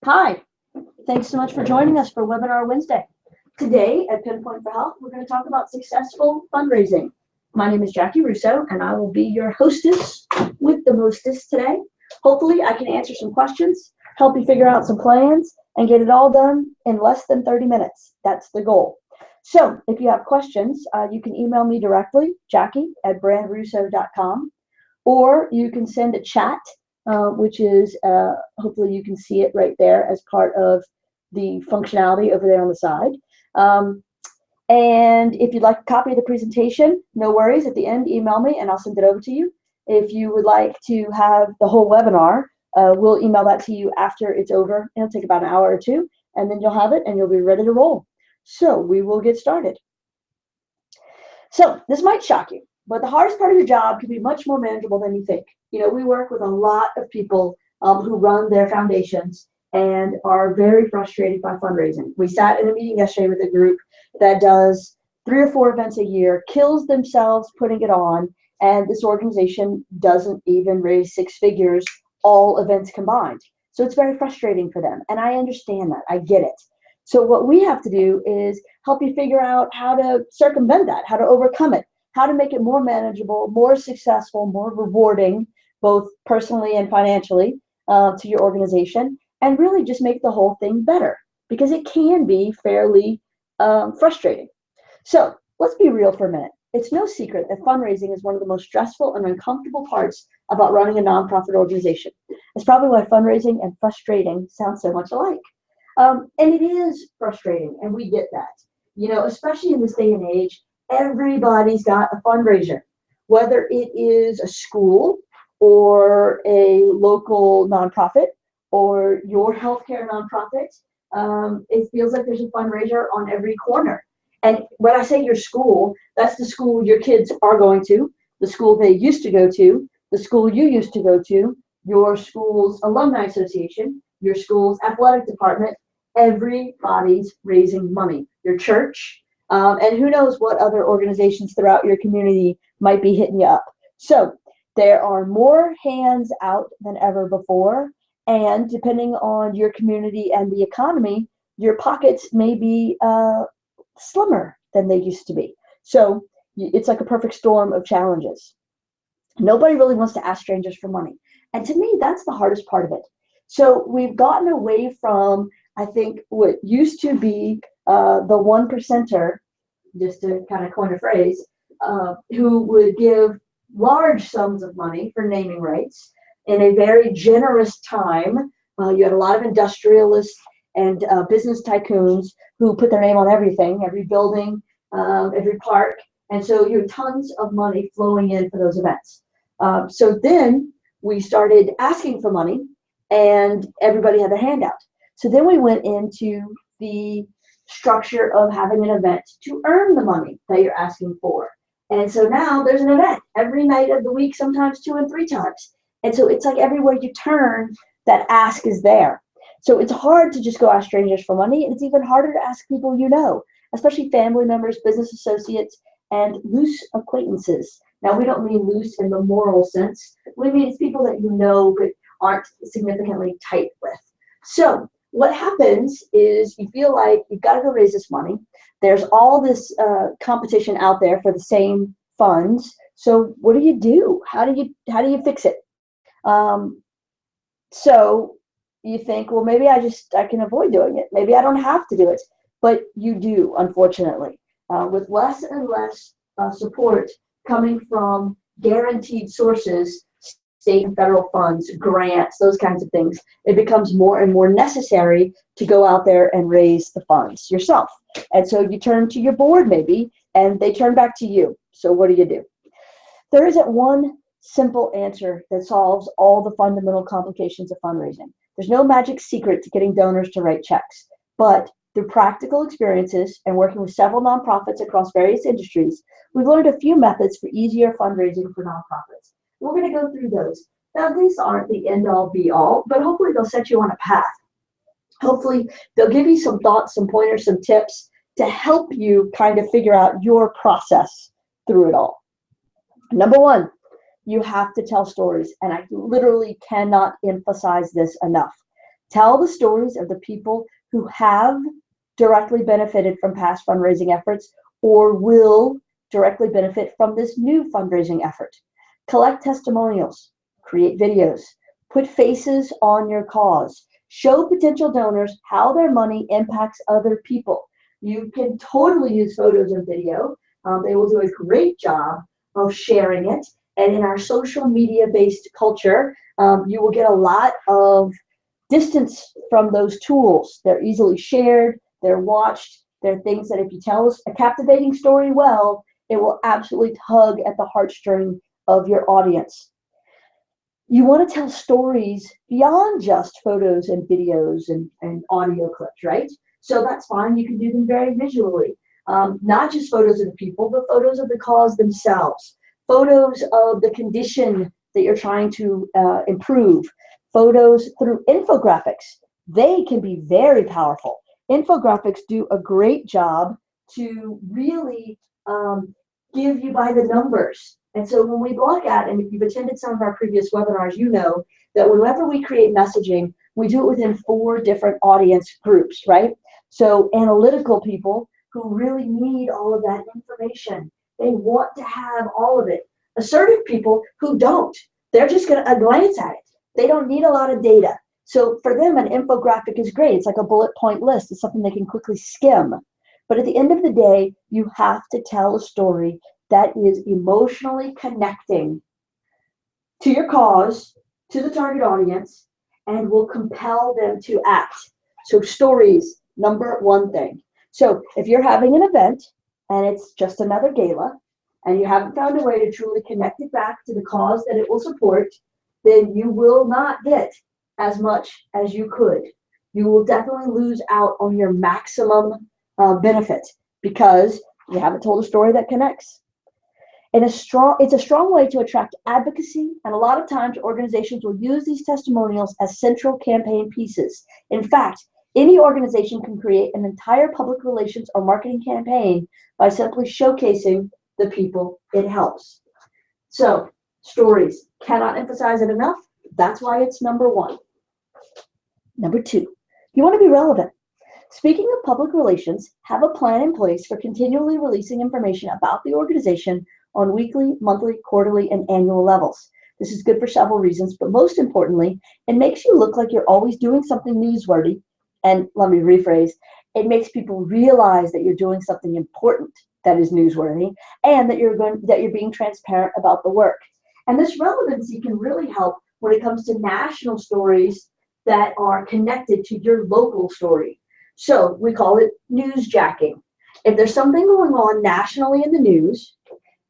Hi, thanks so much for joining us for Webinar Wednesday. Today at Pinpoint for Health, we're going to talk about successful fundraising. My name is Jackie Russo, and I will be your hostess with the mostest today. Hopefully, I can answer some questions, help you figure out some plans, and get it all done in less than 30 minutes. That's the goal. So if you have questions, you can email me directly, jackie@brandrusso.com, or you can send a chat, which is hopefully you can see it right there as part of the functionality over there on the side. And if you'd like a copy of the presentation, no worries. At the end, email me and I'll send it over to you. If you would like to have the whole webinar, we'll email that to you after it's over. It'll take about an hour or two, and then you'll have it and you'll be ready to roll. So we will get started. So this might shock you, but the hardest part of your job can be much more manageable than you think. You know, we work with a lot of people who run their foundations and are very frustrated by fundraising. We sat in a meeting yesterday with a group that does 3 or 4 events a year, kills themselves putting it on, and this organization doesn't even raise 6 figures, all events combined. So it's very frustrating for them, and I understand that. I get it. So what we have to do is help you figure out how to circumvent that, how to overcome it, how to make it more manageable, more successful, more rewarding, both personally and financially to your organization, and really just make the whole thing better, because it can be fairly frustrating. So let's be real for a minute. It's no secret that fundraising is one of the most stressful and uncomfortable parts about running a nonprofit organization. It's probably why fundraising and frustrating sound so much alike. And it is frustrating, and we get that. You know, especially in this day and age, everybody's got a fundraiser, whether it is a school or a local nonprofit or your healthcare nonprofit. It feels like there's a fundraiser on every corner. And when I say your school, that's the school your kids are going to, the school they used to go to, the school you used to go to, your school's alumni association, your school's athletic department. Everybody's raising money. Your church, and who knows what other organizations throughout your community might be hitting you up. So there are more hands out than ever before, and depending on your community and the economy, your pockets may be slimmer than they used to be. So it's like a perfect storm of challenges. Nobody really wants to ask strangers for money. And to me, that's the hardest part of it. So we've gotten away from, I think, what used to be the 1%er, just to kind of coin a phrase, who would give large sums of money for naming rights in a very generous time. You had a lot of industrialists and business tycoons who put their name on everything, every building, every park. And so you had tons of money flowing in for those events. So then we started asking for money, and everybody had their hand out. So then we went into the structure of having an event to earn the money that you're asking for. And so now there's an event every night of the week, sometimes 2 and 3 times. And so it's like everywhere you turn, that ask is there. So it's hard to just go ask strangers for money, and it's even harder to ask people you know, especially family members, business associates, and loose acquaintances. Now, we don't mean loose in the moral sense. We mean it's people that you know but aren't significantly tight with. So what happens is you feel like you've got to go raise this money. There's all this competition out there for the same funds. So what do? How do you fix it? So you think, well, maybe I can avoid doing it. Maybe I don't have to do it, but you do, unfortunately, with less and less support coming from guaranteed sources, state and federal funds, grants, those kinds of things. It becomes more and more necessary to go out there and raise the funds yourself. And so you turn to your board maybe, and they turn back to you. So what do? There isn't one simple answer that solves all the fundamental complications of fundraising. There's no magic secret to getting donors to write checks, but through practical experiences and working with several nonprofits across various industries, we've learned a few methods for easier fundraising for nonprofits. We're going to go through those. Now, these aren't the end-all, be-all, but hopefully they'll set you on a path. Hopefully they'll give you some thoughts, some pointers, some tips to help you kind of figure out your process through it all. Number one, you have to tell stories, and I literally cannot emphasize this enough. Tell the stories of the people who have directly benefited from past fundraising efforts or will directly benefit from this new fundraising effort. Collect testimonials, create videos, put faces on your cause, show potential donors how their money impacts other people. You can totally use photos and video. They will do a great job of sharing it. And in our social media based culture, you will get a lot of distance from those tools. They're easily shared, they're watched, they're things that if you tell us a captivating story well, it will absolutely tug at the heartstring of your audience. You want to tell stories beyond just photos and videos and audio clips, right? So that's fine. You can do them very visually. Not just photos of the people, but photos of the cause themselves, photos of the condition that you're trying to improve, photos through infographics. They can be very powerful. Infographics do a great job to really give you by the numbers. And so when we look at, and if you've attended some of our previous webinars, you know that whenever we create messaging, we do it within 4 different audience groups, right? So analytical people who really need all of that information. They want to have all of it. Assertive people who don't. They're just going to glance at it. They don't need a lot of data. So for them, an infographic is great. It's like a bullet point list. It's something they can quickly skim. But at the end of the day, you have to tell a story that is emotionally connecting to your cause, to the target audience, and will compel them to act. So stories, number 1 thing. So if you're having an event and it's just another gala, and you haven't found a way to truly connect it back to the cause that it will support, then you will not get as much as you could. You will definitely lose out on your maximum benefit because you haven't told a story that connects. And it's a strong way to attract advocacy, and a lot of times organizations will use these testimonials as central campaign pieces. In fact, any organization can create an entire public relations or marketing campaign by simply showcasing the people it helps. So, stories, cannot emphasize it enough. That's why it's number 1. Number 2, you want to be relevant. Speaking of public relations, have a plan in place for continually releasing information about the organization on weekly, monthly, quarterly, and annual levels. This is good for several reasons, but most importantly, it makes you look like you're always doing something newsworthy. And let me rephrase, it makes people realize that you're doing something important that is newsworthy and that you're being transparent about the work. And this relevancy can really help when it comes to national stories that are connected to your local story. So we call it newsjacking. If there's something going on nationally in the news,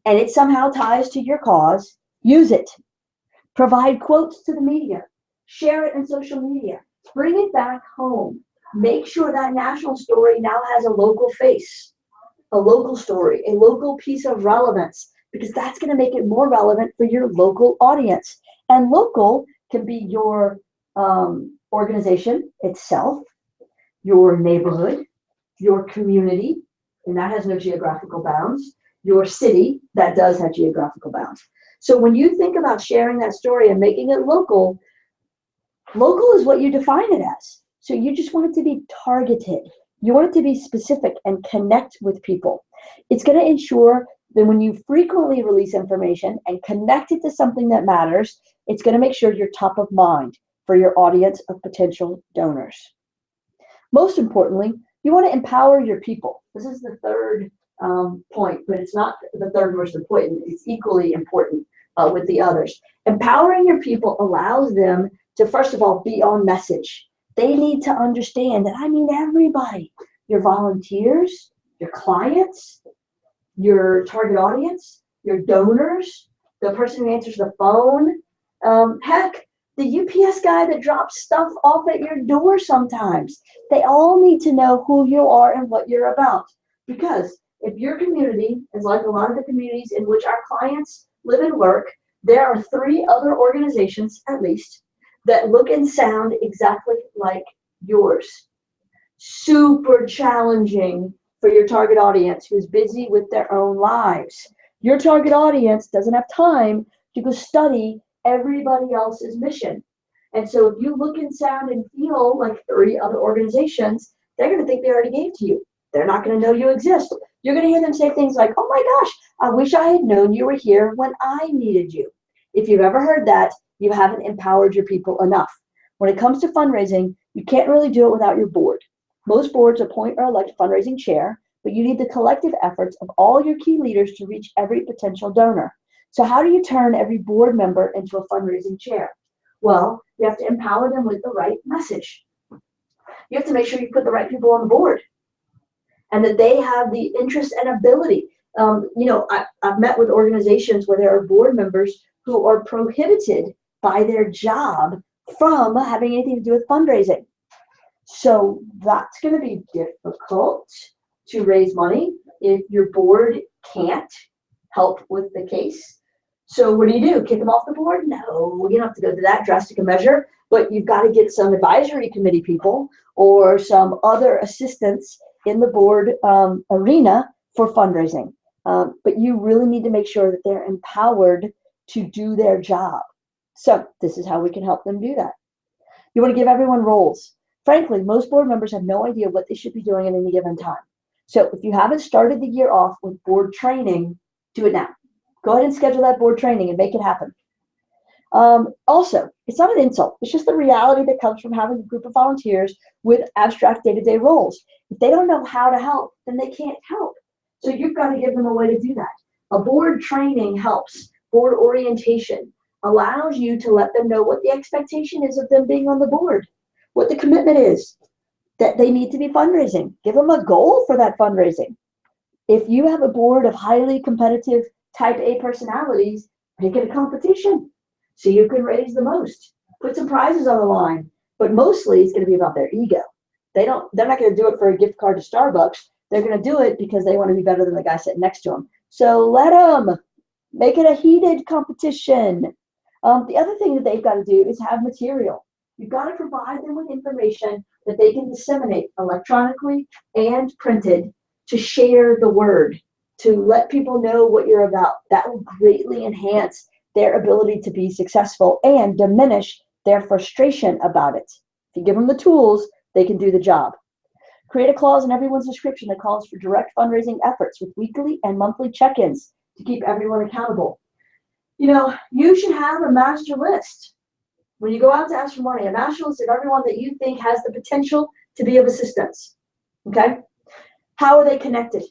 and it somehow ties to your cause, use it. Provide quotes to the media. Share it in social media. Bring it back home. Make sure that national story now has a local face, a local story, a local piece of relevance, because that's going to make it more relevant for your local audience. And local can be your organization itself, your neighborhood, your community, and that has no geographical bounds, your city, that does have geographical bounds. So when you think about sharing that story and making it local, local is what you define it as. So you just want it to be targeted. You want it to be specific and connect with people. It's going to ensure that when you frequently release information and connect it to something that matters, it's going to make sure you're top of mind for your audience of potential donors. Most importantly, you want to empower your people. This is the third point, but it's not the third most important. It's equally important with the others. Empowering your people allows them to, first of all, be on message. They need to understand that I mean everybody, your volunteers, your clients, your target audience, your donors, the person who answers the phone, heck, the UPS guy that drops stuff off at your door sometimes. They all need to know who you are and what you're about. Because if your community is like a lot of the communities in which our clients live and work, there are 3 other organizations, at least, that look and sound exactly like yours. Super challenging for your target audience who's busy with their own lives. Your target audience doesn't have time to go study everybody else's mission. And so if you look and sound and feel like 30 other organizations, they're going to think they already gave to you. They're not going to know you exist. You're going to hear them say things like, oh my gosh, I wish I had known you were here when I needed you. If you've ever heard that, you haven't empowered your people enough. When it comes to fundraising, you can't really do it without your board. Most boards appoint or elect a fundraising chair, but you need the collective efforts of all your key leaders to reach every potential donor. So how do you turn every board member into a fundraising chair? Well, you have to empower them with the right message. You have to make sure you put the right people on the board and that they have the interest and ability. I've met with organizations where there are board members who are prohibited by their job from having anything to do with fundraising. So that's going to be difficult to raise money if your board can't help with the case. So what do? Kick them off the board? No, you don't have to go to that drastic a measure, but you've got to get some advisory committee people or some other assistants in the board arena for fundraising. But you really need to make sure that they're empowered to do their job. So this is how we can help them do that. You want to give everyone roles. Frankly, most board members have no idea what they should be doing at any given time. So if you haven't started the year off with board training, do it now. Go ahead and schedule that board training and make it happen. Also, it's not an insult. It's just the reality that comes from having a group of volunteers with abstract day-to-day roles. If they don't know how to help, then they can't help. So you've got to give them a way to do that. A board training helps. Board orientation allows you to let them know what the expectation is of them being on the board, what the commitment is, that they need to be fundraising. Give them a goal for that fundraising. If you have a board of highly competitive type A personalities, make it a competition so you can raise the most. Put some prizes on the line, but mostly it's going to be about their ego. They're not going to do it for a gift card to Starbucks. They're going to do it because they want to be better than the guy sitting next to them. So let them. Make it a heated competition. The other thing that they've got to do is have material. You've got to provide them with information that they can disseminate electronically and printed to share the word, to let people know what you're about. That will greatly enhance their ability to be successful and diminish their frustration about it. If you give them the tools, they can do the job. Create a clause in everyone's description that calls for direct fundraising efforts with weekly and monthly check-ins to keep everyone accountable. You should have a master list. When you go out to ask for money, a master list of everyone that you think has the potential to be of assistance. Okay? How are they connected?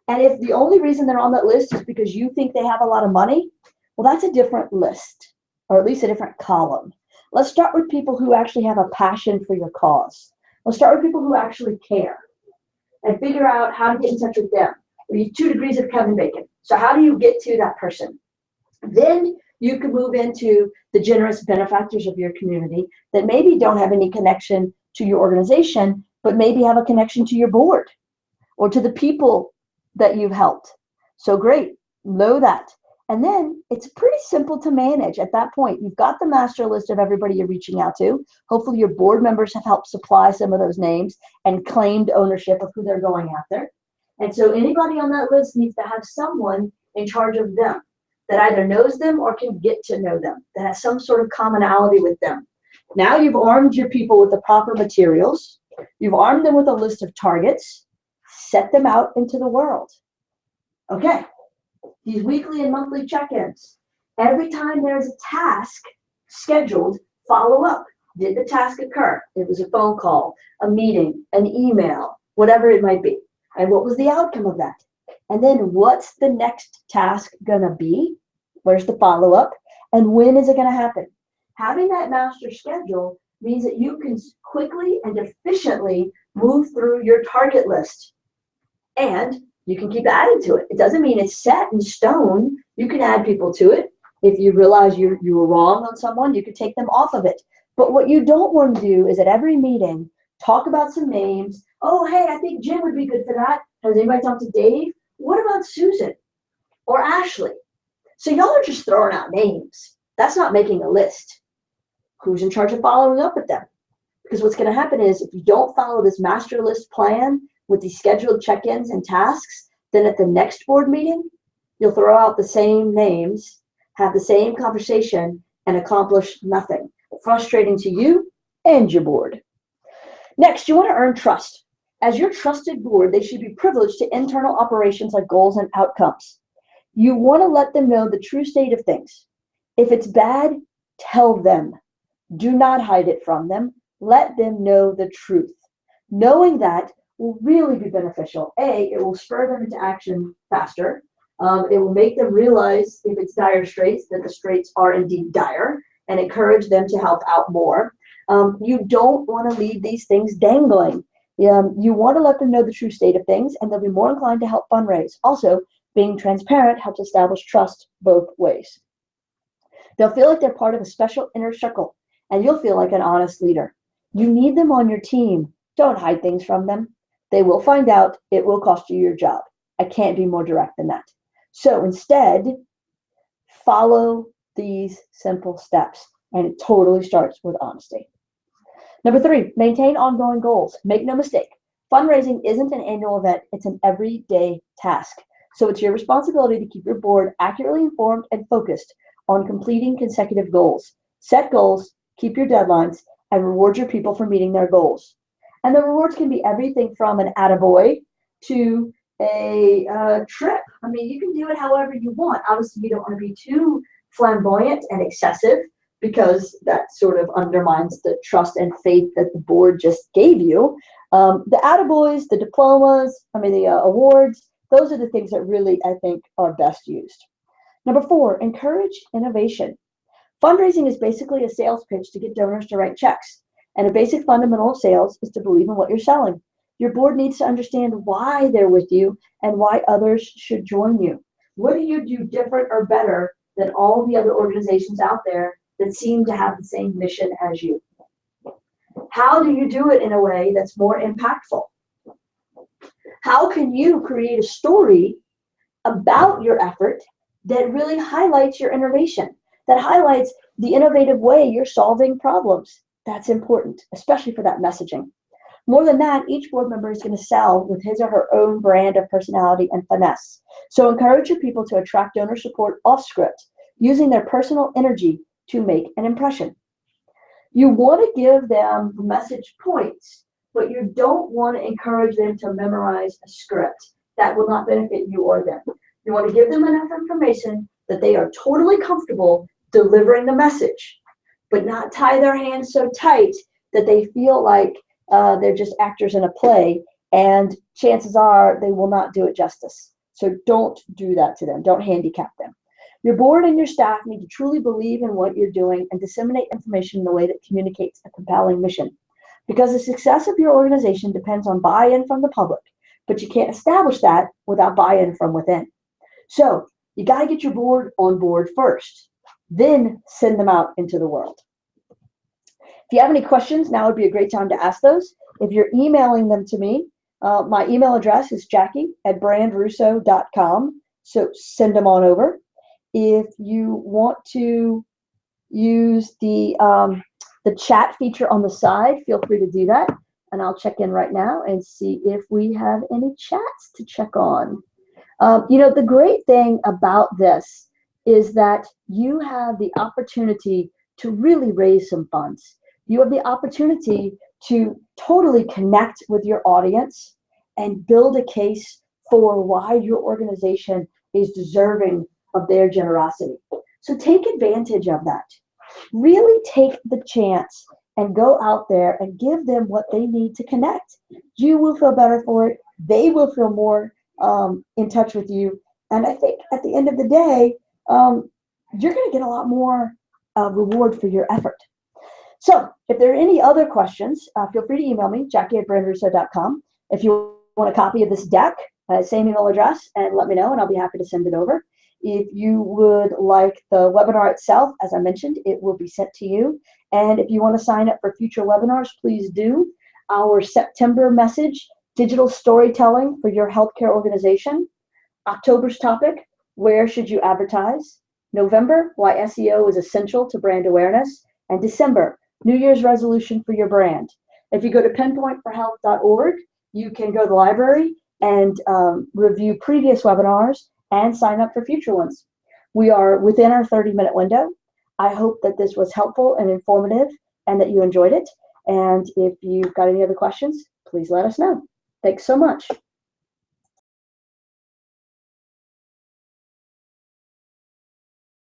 And if the only reason they're on that list is because you think they have a lot of money, well, that's a different list, or at least a different column. Let's start with people who actually have a passion for your cause. Let's start with people who actually care and figure out how to get in touch with them. We have 2 degrees of Kevin Bacon. So how do you get to that person? Then you can move into the generous benefactors of your community that maybe don't have any connection to your organization, but maybe have a connection to your board or to the people that you've helped. So great, know that. And then it's pretty simple to manage at that point. You've got the master list of everybody you're reaching out to. Hopefully your board members have helped supply some of those names and claimed ownership of who they're going after. And so anybody on that list needs to have someone in charge of them that either knows them or can get to know them, that has some sort of commonality with them. Now you've armed your people with the proper materials. You've armed them with a list of targets. Set them out into the world. Okay, these weekly and monthly check-ins. Every time there's a task scheduled, follow up. Did the task occur? It was a phone call, a meeting, an email, whatever it might be. And what was the outcome of that? And then what's the next task gonna be? Where's the follow-up? And when is it gonna happen? Having that master schedule means that you can quickly and efficiently move through your target list. And you can keep adding to it. It doesn't mean it's set in stone. You can add people to it. If you realize you were wrong on someone, you can take them off of it. But what you don't want to do is at every meeting, talk about some names. Oh, hey, I think Jim would be good for that. Has anybody talked to Dave? What about Susan or Ashley? So y'all are just throwing out names. That's not making a list. Who's in charge of following up with them? Because what's going to happen is if you don't follow this master list plan with these scheduled check-ins and tasks, then at the next board meeting, you'll throw out the same names, have the same conversation, and accomplish nothing. frustrating to you and your board. Next, you want to earn trust. As your trusted board, they should be privileged to internal operations like goals and outcomes. You want to let them know the true state of things. If it's bad, tell them. Do not hide it from them. Let them know the truth. Knowing that will really be beneficial. A, it will spur them into action faster. It will make them realize if it's dire straits, that the straits are indeed dire, and encourage them to help out more. You don't want to leave these things dangling. You want to let them know the true state of things, and they'll be more inclined to help fundraise. Also, being transparent helps establish trust both ways. They'll feel like they're part of a special inner circle, and you'll feel like an honest leader. You need them on your team. Don't hide things from them. They will find out. It will cost you your job. I can't be more direct than that. So instead, follow these simple steps, and it totally starts with honesty. Number 3, maintain ongoing goals. Make no mistake, fundraising isn't an annual event, it's an everyday task. So it's your responsibility to keep your board accurately informed and focused on completing consecutive goals. Set goals, keep your deadlines, and reward your people for meeting their goals. And the rewards can be everything from an attaboy to a trip. I mean, you can do it however you want. Obviously, you don't want to be too flamboyant and excessive, because that sort of undermines the trust and faith that the board just gave you. The attaboys, the diplomas, the awards, those are the things that really, I think, are best used. Number 4, encourage innovation. Fundraising is basically a sales pitch to get donors to write checks. And a basic fundamental of sales is to believe in what you're selling. Your board needs to understand why they're with you and why others should join you. What do you do different or better than all the other organizations out there that seem to have the same mission as you? How do you do it in a way that's more impactful? How can you create a story about your effort that really highlights your innovation, that highlights the innovative way you're solving problems? That's important, especially for that messaging. More than that, each board member is going to sell with his or her own brand of personality and finesse. So encourage your people to attract donor support off script, using their personal energy to make an impression. You want to give them message points, but you don't want to encourage them to memorize a script. That will not benefit you or them. You want to give them enough information that they are totally comfortable delivering the message, but not tie their hands so tight that they feel like they're just actors in a play, and chances are they will not do it justice. So don't do that to them. Don't handicap them. Your board and your staff need to truly believe in what you're doing and disseminate information in a way that communicates a compelling mission. Because the success of your organization depends on buy-in from the public, but you can't establish that without buy-in from within. So you got to get your board on board first, then send them out into the world. If you have any questions, now would be a great time to ask those. If you're emailing them to me, my email address is jackie@brandrusso.com, so send them on over. If you want to use the chat feature on the side, feel free to do that, and I'll check in right now and see if we have any chats to check on. The great thing about this is that you have the opportunity to really raise some funds. You have the opportunity to totally connect with your audience and build a case for why your organization is deserving of their generosity. So take advantage of that. Really take the chance and go out there and give them what they need to connect. You will feel better for it. They will feel more in touch with you. And I think at the end of the day, you're going to get a lot more reward for your effort. So if there are any other questions, feel free to email me, jackie@brandrusso.com. If you want a copy of this deck, same email address, and let me know, and I'll be happy to send it over. If you would like the webinar itself, as I mentioned, it will be sent to you. And if you want to sign up for future webinars, please do. Our September message, digital storytelling for your healthcare organization. October's topic, where should you advertise? November, why SEO is essential to brand awareness. And December, New Year's resolution for your brand. If you go to pinpointforhealth.org, you can go to the library and review previous webinars and sign up for future ones. We are within our 30-minute window. I hope that this was helpful and informative and that you enjoyed it. And if you've got any other questions, please let us know. Thanks so much.